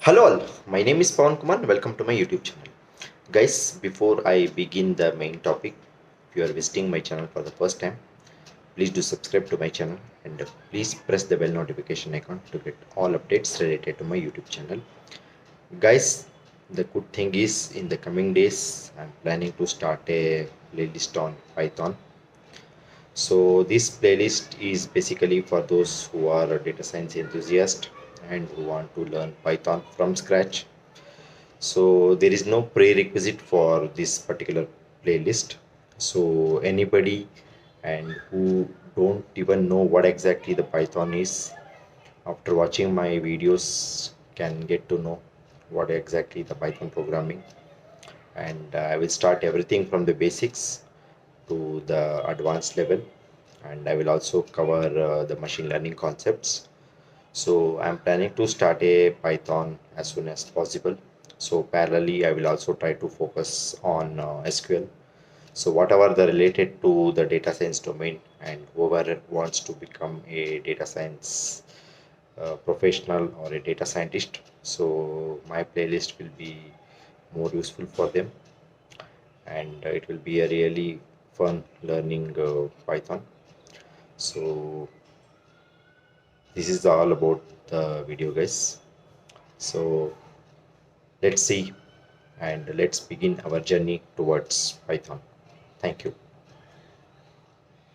Hello all, my name is Pavan Kumar. Welcome to my YouTube channel. Guys, before I begin the main topic, if you are visiting my channel for the first time, please do subscribe to my channel and please press the bell notification icon to get all updates related to my YouTube channel. Guys, the good thing is in the coming days, I'm planning to start a playlist on Python. So this playlist is basically for those who are data science enthusiasts and who want to learn Python from scratch. So there is no prerequisite for this particular playlist. So anybody and who don't even know what exactly the Python is, after watching my videos can get to know what exactly the Python programming. And I will start everything from the basics to the advanced level, and I will also cover the machine learning concepts. So I'm planning to start a Python as soon as possible. So parallelly, I will also try to focus on SQL. So whatever the related to the data science domain, and whoever wants to become a data science professional or a data scientist, so my playlist will be more useful for them, and it will be a really fun learning Python. So this is all about the video, guys. So let's see and let's begin our journey towards Python. Thank you.